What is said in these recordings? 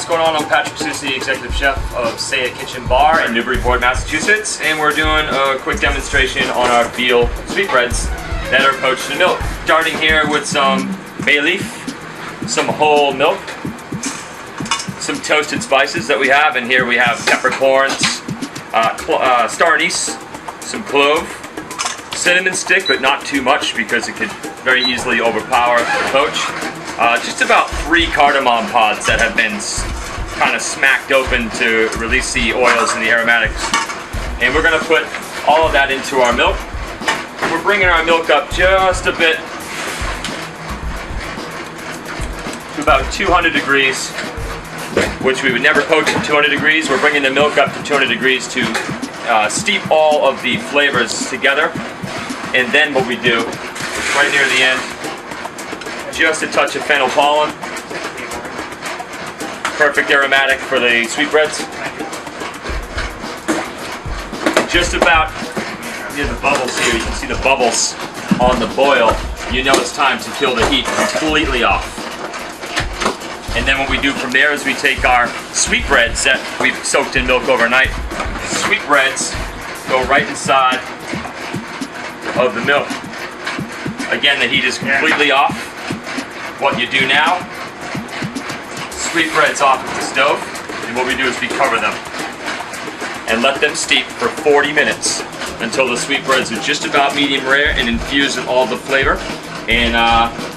what's going on? I'm Soucy, Executive Chef of Ceia Kitchen Bar in Newburyport, Massachusetts, and we're doing a quick demonstration on our veal sweetbreads that are poached in milk. Starting here with some bay leaf, some whole milk, some toasted spices that we have, and here we have peppercorns, star anise, some clove, cinnamon stick, but not too much because it could very easily overpower the poach. Just about 3 cardamom pods that have been kind of smacked open to release the oils and the aromatics. And we're going to put all of that into our milk. We're bringing our milk up just a bit to about 200 degrees, which we would never poach at 200 degrees. We're bringing the milk up to 200 degrees to steep all of the flavors together. And then what we do, right near the end, just a touch of fennel pollen. Perfect aromatic for the sweetbreads. Just about near the bubbles here, you can see the bubbles on the boil. You know it's time to kill the heat completely off. And then what we do from there is we take our sweetbreads that we've soaked in milk overnight. Sweetbreads go right inside of the milk. Again, the heat is completely off. What you do now, sweetbreads off of the stove, and what we do is we cover them and let them steep for 40 minutes until the sweetbreads are just about medium rare and infused with all the flavor. And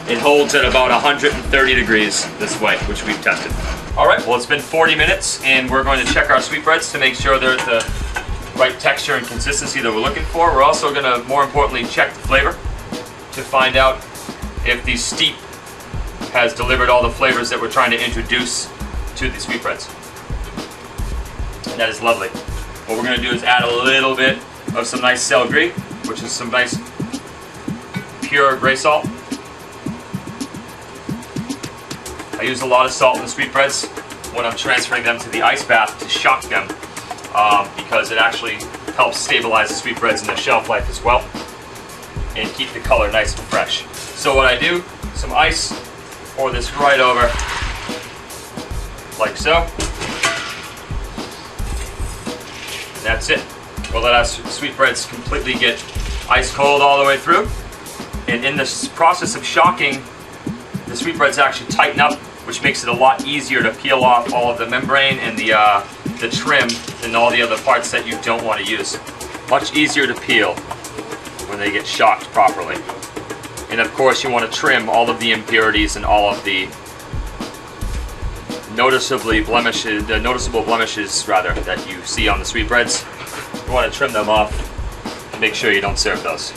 it holds at about 130 degrees this way, which we've tested. All right, well, it's been 40 minutes, and we're going to check our sweetbreads to make sure they're the right texture and consistency that we're looking for. We're also going to, more importantly, check the flavor to find out if the steep has delivered all the flavors that we're trying to introduce to the sweetbreads. And that is lovely. What we're going to do is add a little bit of some nice celery, which is some nice pure gray salt. I use a lot of salt in the sweetbreads when I'm transferring them to the ice bath to shock them, because it actually helps stabilize the sweetbreads in their shelf life as well and keep the color nice and fresh. So what I do, some ice, pour this right over, like so. And that's it. We'll let our sweetbreads completely get ice cold all the way through. And in this process of shocking, the sweetbreads actually tighten up, which makes it a lot easier to peel off all of the membrane and the trim and all the other parts that you don't want to use. Much easier to peel when they get shocked properly. And of course, you want to trim all of the impurities and all of the noticeable blemishes that you see on the sweetbreads. You want to trim them off and make sure you don't serve those.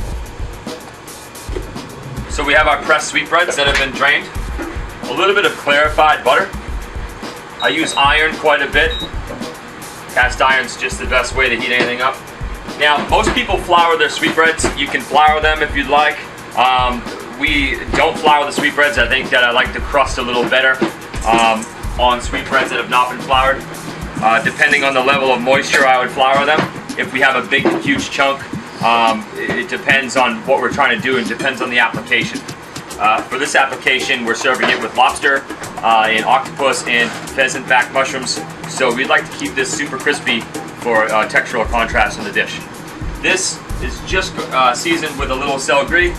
So we have our pressed sweetbreads that have been drained. A little bit of clarified butter. I use iron quite a bit. Cast iron's just the best way to heat anything up. Now, most people flour their sweetbreads. You can flour them if you'd like. We don't flour the sweetbreads. I think that I like the crust a little better on sweetbreads that have not been floured. Depending on the level of moisture, I would flour them. If we have a big, huge chunk, it depends on what we're trying to do and depends on the application. For this application, we're serving it with lobster and octopus and pheasant back mushrooms. So we'd like to keep this super crispy for textural contrast in the dish. This is just seasoned with a little celery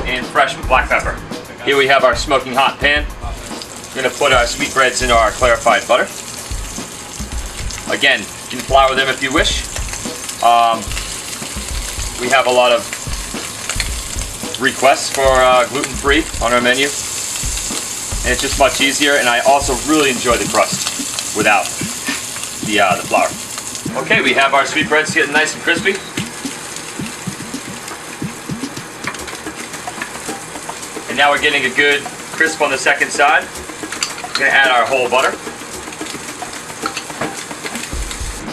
and fresh black pepper. Here we have our smoking hot pan. We're going to put our sweetbreads into our clarified butter. Again, you can flour them if you wish. We have a lot of requests for gluten-free on our menu. And it's just much easier, and I also really enjoy the crust without the flour. Okay, we have our sweetbreads getting nice and crispy. And now we're getting a good crisp on the second side. We're going to add our whole butter.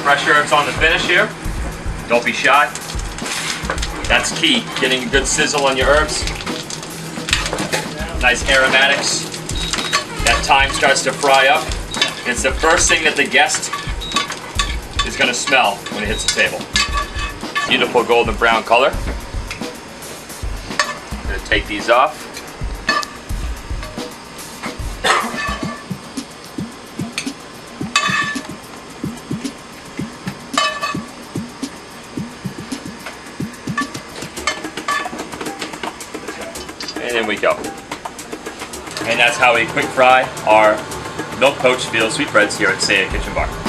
Fresh herbs on the finish here. Don't be shy. That's key, getting a good sizzle on your herbs. Nice aromatics. That thyme starts to fry up. It's the first thing that the guest is going to smell when it hits the table. Beautiful golden brown color. I'm going to take these off. and in we go. And that's how we quick fry our milk poached veal sweetbreads here at Ceia Kitchen Bar.